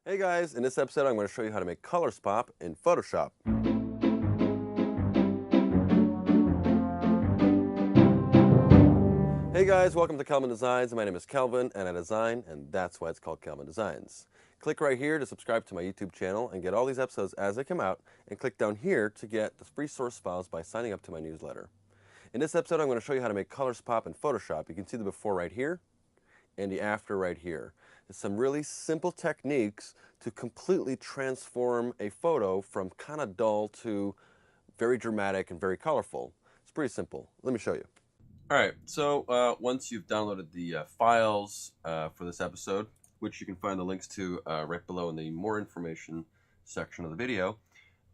Hey guys, in this episode I'm going to show you how to make colors pop in Photoshop. Hey guys, welcome to Kelvin Designs. My name is Kelvin and I design, and that's why it's called Kelvin Designs. Click right here to subscribe to my YouTube channel and get all these episodes as they come out, and click down here to get the free source files by signing up to my newsletter. In this episode I'm going to show you how to make colors pop in Photoshop. You can see the before right here and the after right here. There's some really simple techniques to completely transform a photo from kind of dull to very dramatic and very colorful. It's pretty simple. Let me show you. All right, so once you've downloaded the files for this episode, which you can find the links to right below in the more information section of the video,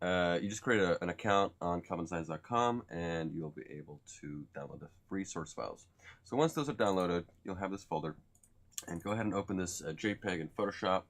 you just create an account on kelvindesigns.com and you'll be able to download the free source files. So once those are downloaded, you'll have this folder, and go ahead and open this JPEG in Photoshop.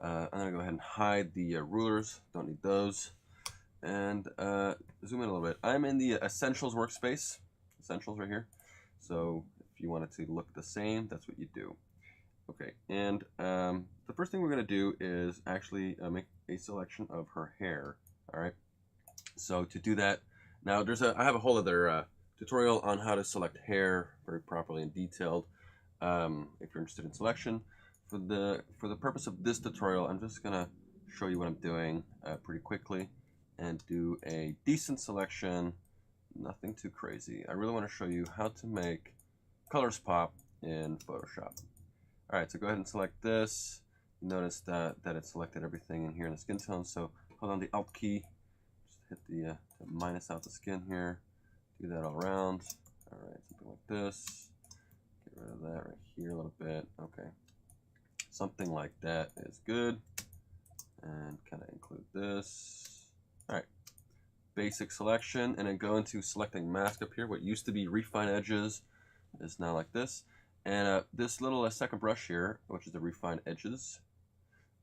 I'm going to go ahead and hide the rulers, don't need those, and zoom in a little bit. I'm in the Essentials workspace, Essentials right here, so if you want it to look the same, that's what you do. Okay, and the first thing we're going to do is actually make a selection of her hair. All right, so to do that, now I have a whole other tutorial on how to select hair very properly and detailed. If you're interested in selection, for the purpose of this tutorial, I'm just gonna show you what I'm doing pretty quickly and do a decent selection, nothing too crazy. I really want to show you how to make colors pop in Photoshop. All right, so go ahead and select this. Notice that it selected everything in here in the skin tone. So hold on the Alt key, just hit the to minus out the skin here. Do that all around. All right, something like this. Get rid of that right here a little bit. Okay, something like that is good. And kind of include this. All right, basic selection, and then go into selecting mask up here. What used to be refine edges is now like this. And this little second brush here, which is the refine edges,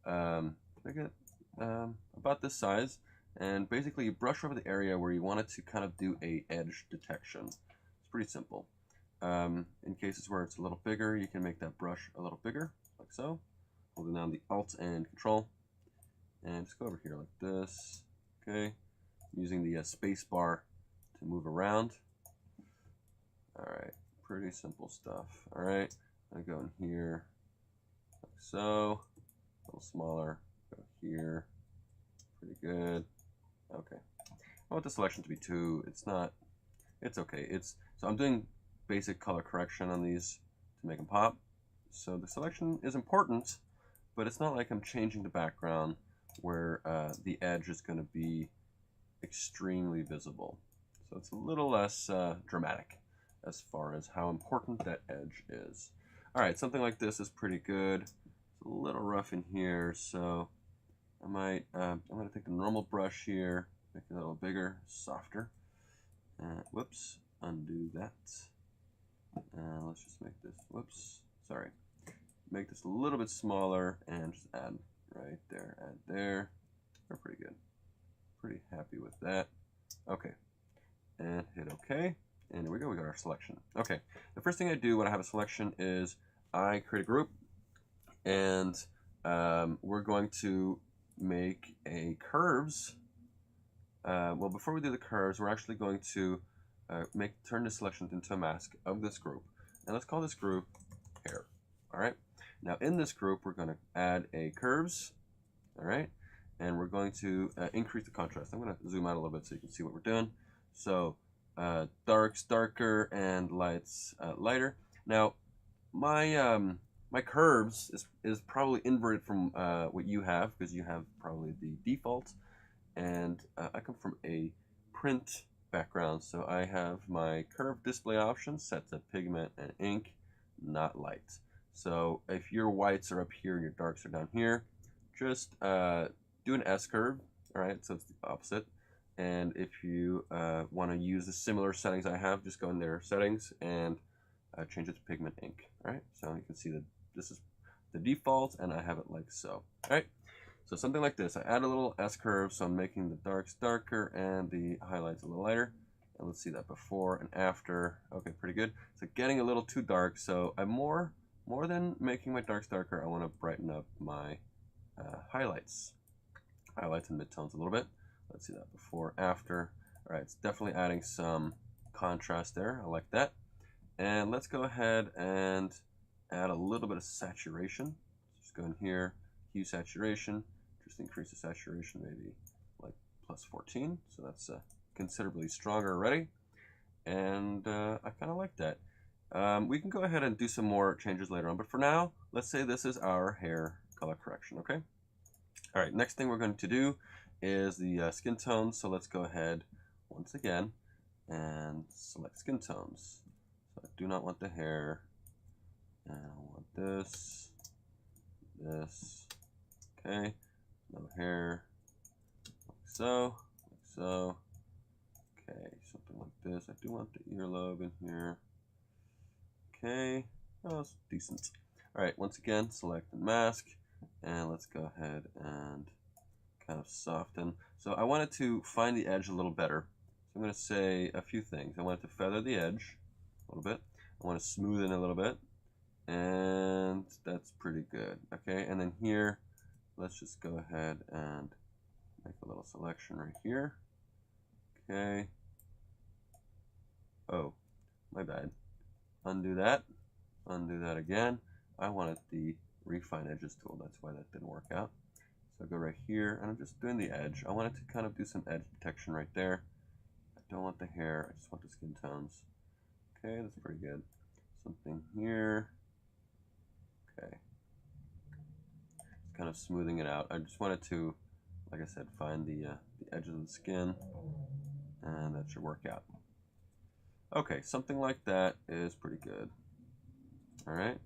make it about this size, and basically you brush over the area where you want it to kind of do a edge detection. It's pretty simple. In cases where it's a little bigger, you can make that brush a little bigger, like so. Holding down the Alt and Control, and just go over here like this. Okay, using the space bar to move around. All right, pretty simple stuff. All right, I go in here like so, a little smaller. Go here, pretty good. Okay, I want the selection to be 2. It's not. It's okay. So I'm doing basic color correction on these to make them pop. So the selection is important, but it's not like I'm changing the background where the edge is going to be extremely visible. So it's a little less dramatic as far as how important that edge is. All right, something like this is pretty good. It's a little rough in here, so I'm going to take the normal brush here, make it a little bigger, softer. Whoops, undo that. Let's just make this, whoops, sorry. Make this a little bit smaller and just add right there, add there. We're pretty good. Pretty happy with that. Okay, and hit OK. And here we go, we got our selection. Okay, the first thing I do when I have a selection is I create a group, and we're going to make a curves. Well, before we do the curves, we're actually going to turn this selection into a mask of this group. And let's call this group hair. All right. Now in this group, we're going to add a curves. All right. And we're going to increase the contrast. I'm going to zoom out a little bit so you can see what we're doing. So darks darker and lights lighter. Now my my curves is probably inverted from what you have, because you have probably the default, and I come from a print background, so I have my curve display options set to pigment and ink, not light. So if your whites are up here and your darks are down here, just do an S curve, all right, so it's the opposite. And if you want to use the similar settings I have, just go in their settings and change it to pigment ink. All right, so you can see that this is the default, and I have it like so. All right, so something like this. I add a little S curve, so I'm making the darks darker and the highlights a little lighter. And let's see that before and after. Okay, pretty good. So getting a little too dark, so I'm more than making my darks darker, I want to brighten up my highlights and midtones a little bit. Let's see that before, after. All right, it's definitely adding some contrast there. I like that. And let's go ahead and add a little bit of saturation. Just go in here, hue saturation, just increase the saturation maybe like plus 14. So that's considerably stronger already. And I kind of like that. We can go ahead and do some more changes later on, but for now, let's say this is our hair color correction, okay? All right, next thing we're going to do is the skin tones. So let's go ahead once again and select skin tones. So I do not want the hair, and I want this, okay, no hair, like so, okay, something like this. I do want the earlobe in here, okay, oh, it's decent. All right, once again, select and mask, and let's go ahead and kind of soften. So I wanted to find the edge a little better. So I'm going to say a few things. I wanted to feather the edge a little bit. I want to smoothen a little bit. And that's pretty good. Okay, and then here, let's just go ahead and make a little selection right here. Okay. Oh, my bad. Undo that. Undo that again. I wanted the refine edges tool. That's why that didn't work out. So I go right here, and I'm just doing the edge. I wanted to kind of do some edge protection right there. I don't want the hair. I just want the skin tones. Okay, that's pretty good. Something here. Okay. Just kind of smoothing it out. I just wanted to, like I said, find the edges of the skin, and that should work out. Okay, something like that is pretty good. All right.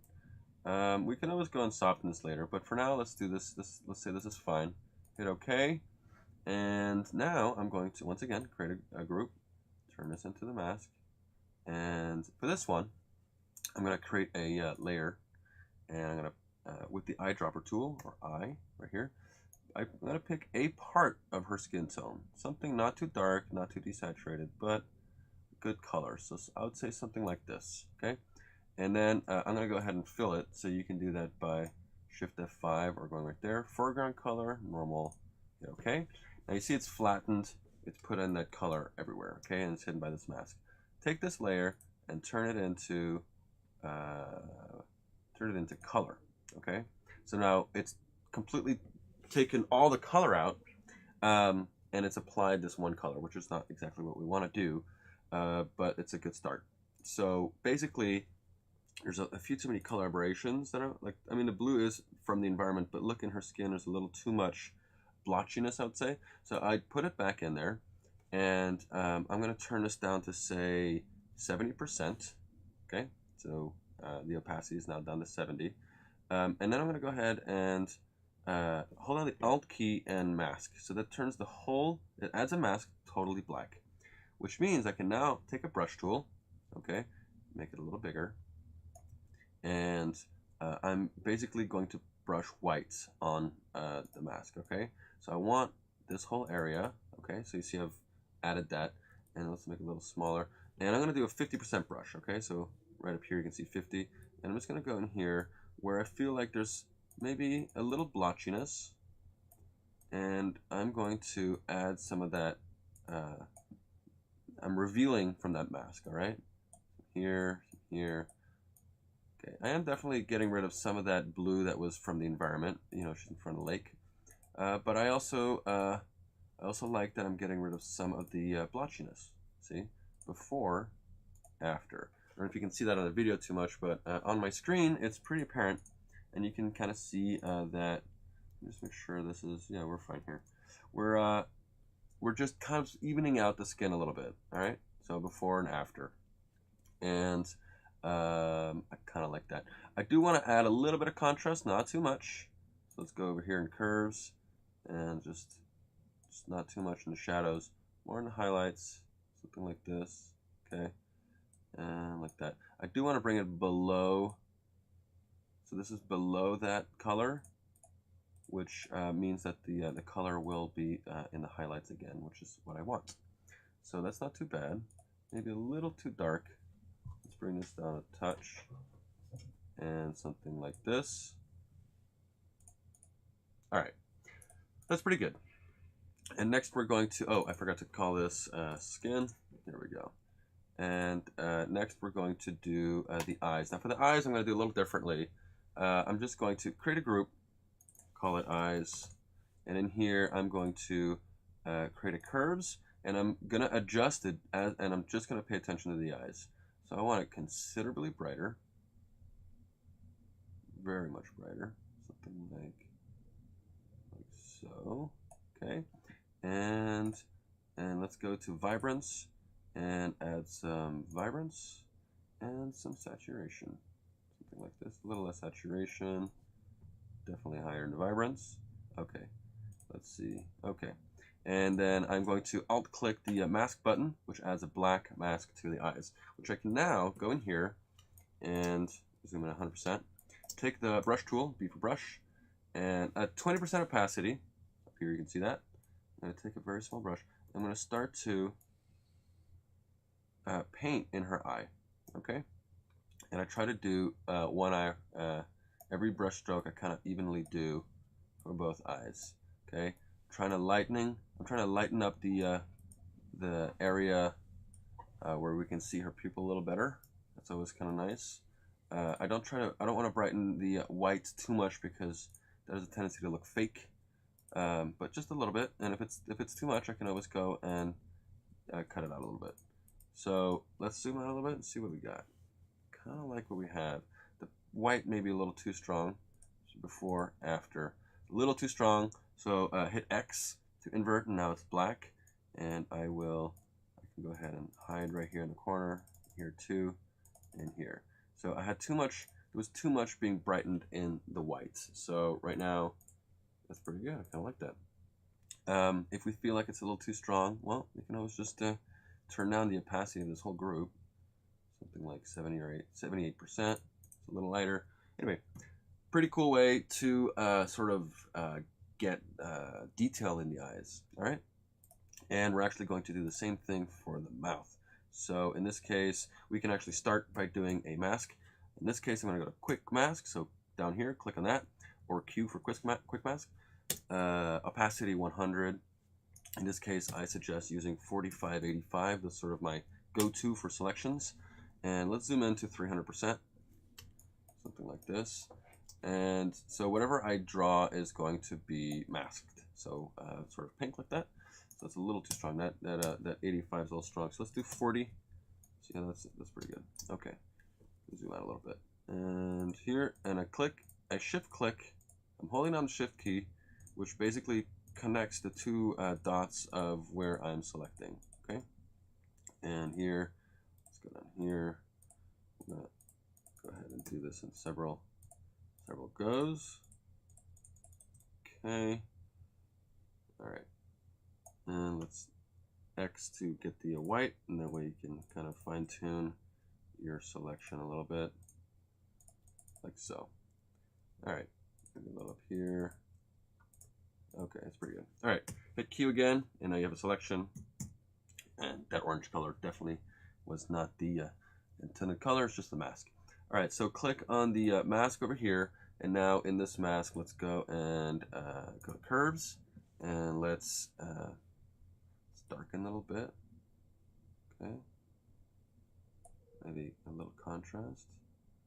We can always go and soften this later, but for now, let's do this. Let's say this is fine. Hit OK, and now I'm going to once again create a group, turn this into the mask, and for this one, I'm going to create a layer, and I'm going to with the eyedropper tool, or eye right here, I'm going to pick a part of her skin tone, something not too dark, not too desaturated, but good color. So I would say something like this. Okay. And then I'm going to go ahead and fill it, so you can do that by Shift F5 or going right there. Foreground color, normal, okay. Now you see it's flattened, it's put in that color everywhere, okay, and it's hidden by this mask. Take this layer and turn it into color, okay. So now it's completely taken all the color out, and it's applied this one color, which is not exactly what we want to do, but it's a good start. So basically, there's a few too many color aberrations that are like, I mean, the blue is from the environment, but look in her skin, there's a little too much blotchiness, I would say. So I put it back in there, and I'm going to turn this down to say 70%. Okay, so the opacity is now down to 70. And then I'm going to go ahead and hold on the Alt key and mask. So that turns the whole, it adds a mask totally black, which means I can now take a brush tool, okay, make it a little bigger, and I'm basically going to brush white on the mask, okay? So I want this whole area, okay? So you see I've added that, and let's make it a little smaller. And I'm gonna do a 50% brush, okay? So right up here you can see 50, and I'm just gonna go in here where I feel like there's maybe a little blotchiness, and I'm going to add some of that, I'm revealing from that mask, all right? Here, here. Okay, I am definitely getting rid of some of that blue that was from the environment. You know, she's in front of the lake. But I also like that I'm getting rid of some of the blotchiness. See, before, after. I don't know if you can see that on the video too much, but on my screen it's pretty apparent, and you can kind of see that. Just make sure this is, yeah, we're fine here. We're just kind of evening out the skin a little bit. All right, so before and after, and I kind of like that. I do want to add a little bit of contrast, not too much. So let's go over here in curves, and just not too much in the shadows, more in the highlights, something like this, okay, and like that. I do want to bring it below, so this is below that color, which means that the color will be in the highlights again, which is what I want. So that's not too bad. Maybe a little too dark. Let's bring this down a touch, and something like this. All right, that's pretty good. And next we're going to, oh, I forgot to call this skin. There we go. And next we're going to do the eyes. Now for the eyes, I'm going to do a little differently. I'm just going to create a group, call it eyes. And in here, I'm going to create a curves, and I'm going to adjust it, and I'm just going to pay attention to the eyes. So I want it considerably brighter, very much brighter, something like so. Okay, and let's go to vibrance and add some vibrance and some saturation, something like this. A little less saturation, definitely higher in vibrance. Okay, let's see. Okay, and then I'm going to alt click the mask button, which adds a black mask to the eyes, which I can now go in here and zoom in 100%. Take the brush tool, B for brush, and at 20% opacity, up here you can see that. I'm going to take a very small brush. I'm going to start to paint in her eye, okay? And I try to do one eye, every brush stroke I kind of evenly do for both eyes, okay? I'm trying to lighten up the area where we can see her pupil a little better. That's always kind of nice. I don't want to brighten the white too much because that has a tendency to look fake. But just a little bit, and if it's too much, I can always go and cut it out a little bit. So let's zoom out a little bit and see what we got. Kind of like what we have. The white may be a little too strong. Before, after, a little too strong. So hit X to invert, and now it's black. And I can go ahead and hide right here in the corner, here too, and here. So I had too much. There was too much being brightened in the white. So right now, that's pretty good. I kind of like that. If we feel like it's a little too strong, well, we can always just turn down the opacity of this whole group, something like 70 or 78%. It's a little lighter. Anyway, pretty cool way to sort of get detail in the eyes. All right, and we're actually going to do the same thing for the mouth. So in this case, we can actually start by doing a mask. In this case, I'm going to go to quick mask. So down here, click on that, or Q for quick mask. Opacity 100. In this case, I suggest using 4585. That's sort of my go-to for selections. And let's zoom into 300%, something like this. And so whatever I draw is going to be masked. So sort of pink like that. So it's a little too strong. That 85 is a little strong. So let's do 40. See how that's pretty good. Okay, zoom out a little bit. And here, and I shift click. I'm holding down the shift key, which basically connects the two dots of where I'm selecting. Okay, and here, let's go down here. I'm gonna go ahead and do this in several goes. Okay, all right, and let's X to get the white, and that way you can kind of fine tune your selection a little bit, like so. All right, maybe a little up here. Okay, that's pretty good. All right, hit Q again, and now you have a selection. And that orange color definitely was not the intended color, it's just the mask. All right, so click on the mask over here, and now in this mask, let's go and go to curves, and let's darken a little bit. Okay, maybe a little contrast.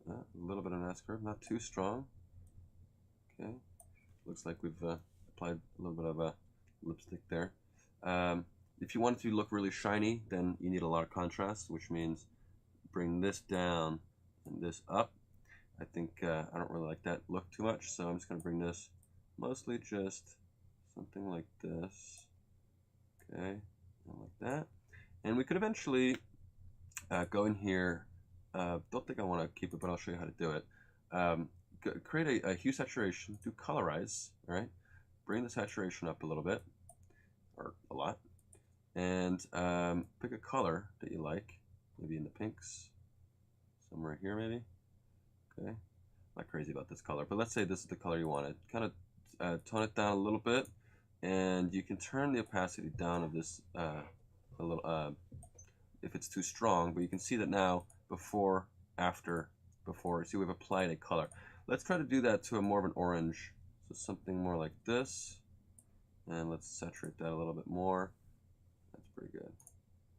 A little bit of an S curve, not too strong. Okay, looks like we've applied a little bit of a lipstick there. If you want it to look really shiny, then you need a lot of contrast, which means bring this down and this up. I think I don't really like that look too much, so I'm just going to bring this mostly just something like this. Okay, like that. And we could eventually go in here. Don't think I want to keep it, but I'll show you how to do it. Create a hue saturation, do colorize, all right? Bring the saturation up a little bit, or a lot, and pick a color that you like, maybe in the pinks, somewhere here maybe, okay? Not crazy about this color, but let's say this is the color you wanted. Kind of tone it down a little bit, and you can turn the opacity down of this a little, if it's too strong, but you can see that now, before, after, before, see we've applied a color. Let's try to do that to a more of an orange, so So something more like this. And let's saturate that a little bit more. That's pretty good.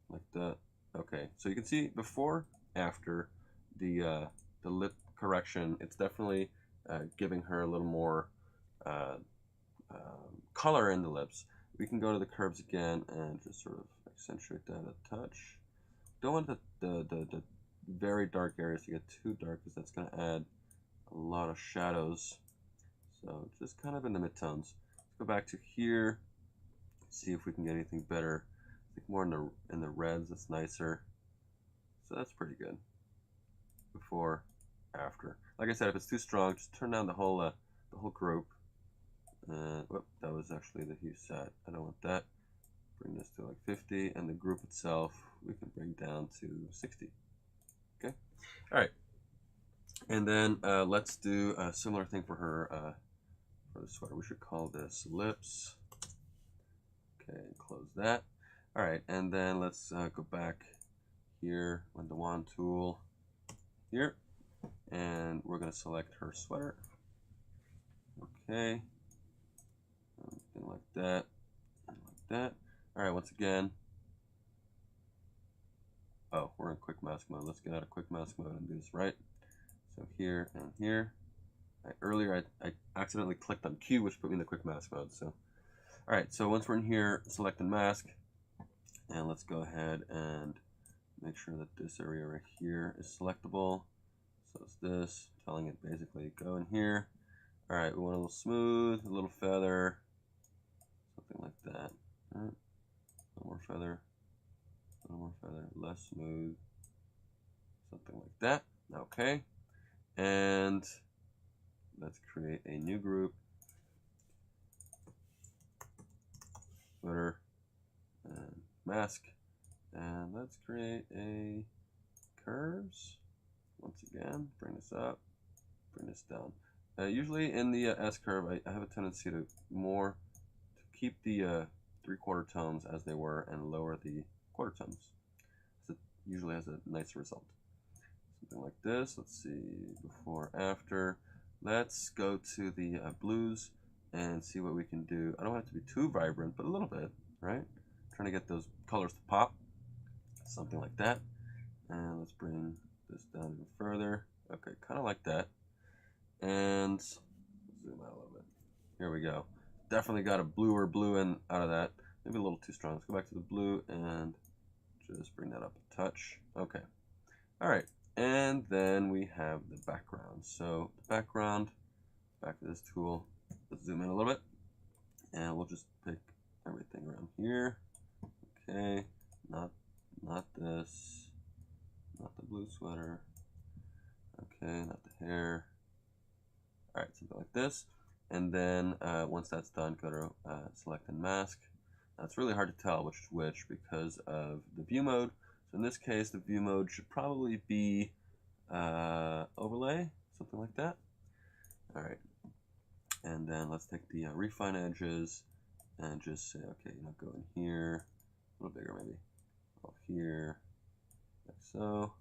Like that. Okay, so you can see before, after the lip correction, it's definitely giving her a little more color in the lips. We can go to the curves again and just sort of accentuate that a touch. Don't want the very dark areas to get too dark because that's going to add a lot of shadows. So just kind of in the midtones. Let's go back to here, see if we can get anything better. I think more in the reds, that's nicer. So that's pretty good. Before, after. Like I said, if it's too strong, just turn down the whole group. Whoop, that was actually the hue set. I don't want that. Bring this to like 50, and the group itself we can bring down to 60. Okay. All right. And then let's do a similar thing for her for the sweater. We should call this lips. Okay, and close that. All right, and then let's go back here with the wand tool here, and we're going to select her sweater. Okay, something like that, and like that. All right, once again. Oh, we're in quick mask mode. Let's get out of quick mask mode and do this right. So here and here. Earlier I accidentally clicked on Q, which put me in the quick mask mode. So, all right, so once we're in here, select and mask, and let's go ahead and make sure that this area right here is selectable. So it's this, telling it basically go in here. All right, we want a little smooth, a little feather, something like that. All right, a little more feather, a little more feather, less smooth, something like that. Okay, and let's create a new group. Footer and mask, and let's create a curves. Once again, bring this up, bring this down. Usually in the S curve, I have a tendency to keep the 3/4 tones as they were and lower the quarter tones. So it usually has a nice result. Something like this. Let's see, before, after. Let's go to the blues and see what we can do. I don't want it to be too vibrant, but a little bit, right? Trying to get those colors to pop. Something like that. And let's bring this down even further. Okay, kind of like that. And zoom out a little bit. Here we go. Definitely got a bluer blue in out of that. Maybe a little too strong. Let's go back to the blue and just bring that up a touch. Okay. All right. And then we have the background. So the background, back to this tool. Let's zoom in a little bit. And we'll just pick everything around here. Okay. Not this. Not the blue sweater. Okay, not the hair. All right, something like this. And then once that's done, go to select and mask. Now, it's really hard to tell which is which because of the view mode. So in this case, the view mode should probably be overlay, something like that. All right. And then let's take the refine edges and just say, okay, go in here, a little bigger maybe. Off here, like so,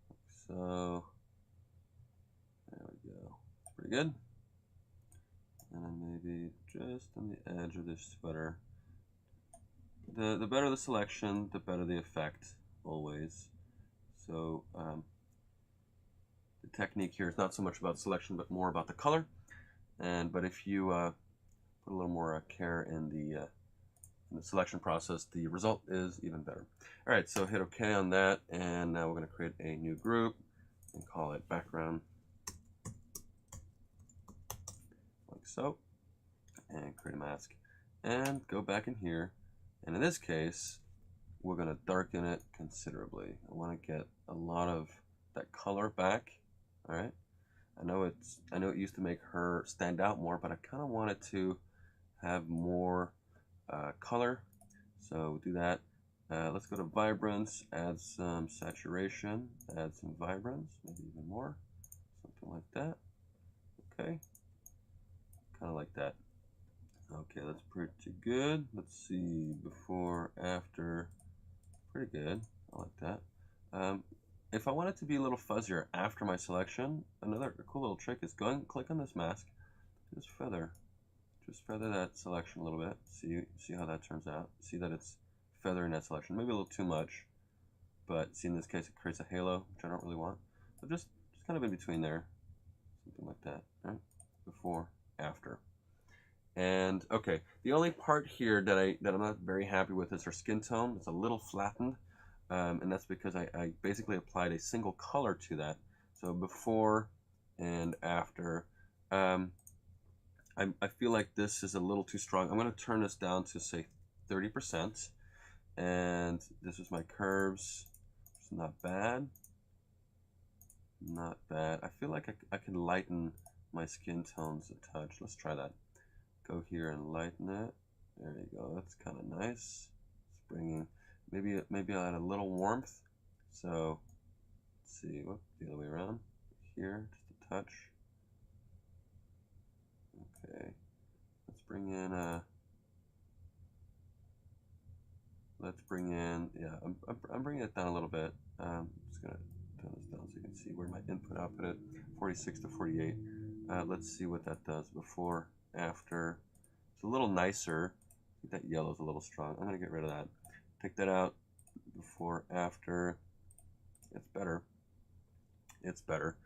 like so. There we go. Pretty good. And then maybe just on the edge of this sweater. The better the selection, the better the effect, always. So the technique here is not so much about selection, but more about the color. But if you put a little more care in the selection process, the result is even better. All right, so hit OK on that, and now we're going to create a new group and call it background, like so, and create a mask, and go back in here, and in this case, we're going to darken it considerably. I want to get a lot of that color back. All right. I know it used to make her stand out more, but I kind of want it to have more color. So do that. Let's go to vibrance, add some saturation, add some vibrance, maybe even more, something like that. Okay, kind of like that. Okay, that's pretty good. Let's see, before, after, pretty good. I like that. If I want it to be a little fuzzier after my selection, another cool little trick is go and click on this mask, just feather that selection a little bit. See how that turns out. See that it's feathering that selection. Maybe a little too much, but see in this case it creates a halo, which I don't really want. So just kind of in between there, something like that, right? Before, after. And okay, the only part here that I'm not very happy with is her skin tone. It's a little flattened, and that's because I basically applied a single color to that. So before and after. I feel like this is a little too strong. I'm going to turn this down to say 30%, and this is my curves. It's not bad. Not bad. I feel like I can lighten my skin tones a touch. Let's try that. Go here and lighten it. There you go. That's kind of nice. It's bringing, maybe I'll add a little warmth. So let's see. Whoop, the other way around. Here, just a touch. Okay. Let's bring in yeah, I'm bringing it down a little bit. I'm just gonna turn this down so you can see where my input output is. 46 to 48. Let's see what that does before, after. It's a little nicer. I think that yellow's a little strong. I'm gonna get rid of that. Take that out. Before, after. It's better. It's better.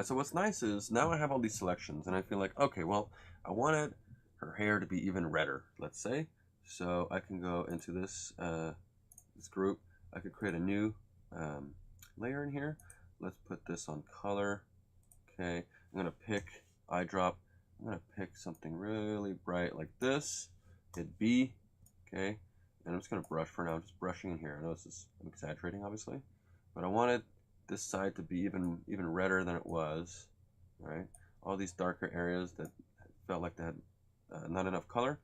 So what's nice is now I have all these selections, and I feel like, okay, well, I wanted her hair to be even redder, let's say. So I can go into this this group. I could create a new layer in here. Let's put this on color. Okay, I'm gonna pick eyedrop. I'm gonna pick something really bright like this. Hit B. Okay, and I'm just gonna brush for now. I'm just brushing in here. I know I'm exaggerating, obviously, but I wanted this side to be even redder than it was. Right, all these darker areas that felt like they had not enough color.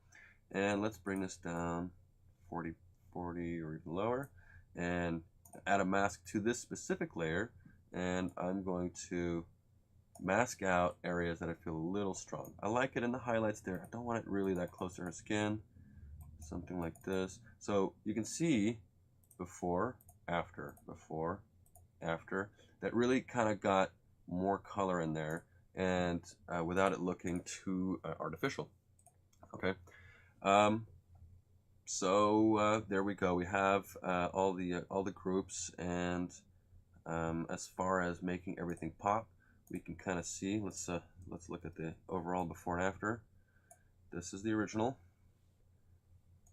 And let's bring this down 40 or even lower, and add a mask to this specific layer, and I'm going to mask out areas that I feel a little strong. I like it in the highlights there. I don't want it really that close to her skin. Something like this. So you can see before, after, that really kind of got more color in there, and without it looking too artificial. Okay. So there we go. We have all the groups, and as far as making everything pop, we can kind of see. Let's look at the overall before and after. This is the original,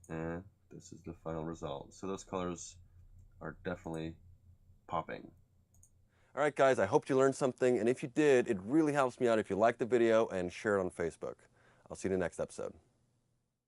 and this is the final result. So those colors are definitely popping. All right, guys, I hope you learned something, and if you did, it really helps me out if you like the video and share it on Facebook. I'll see you in the next episode.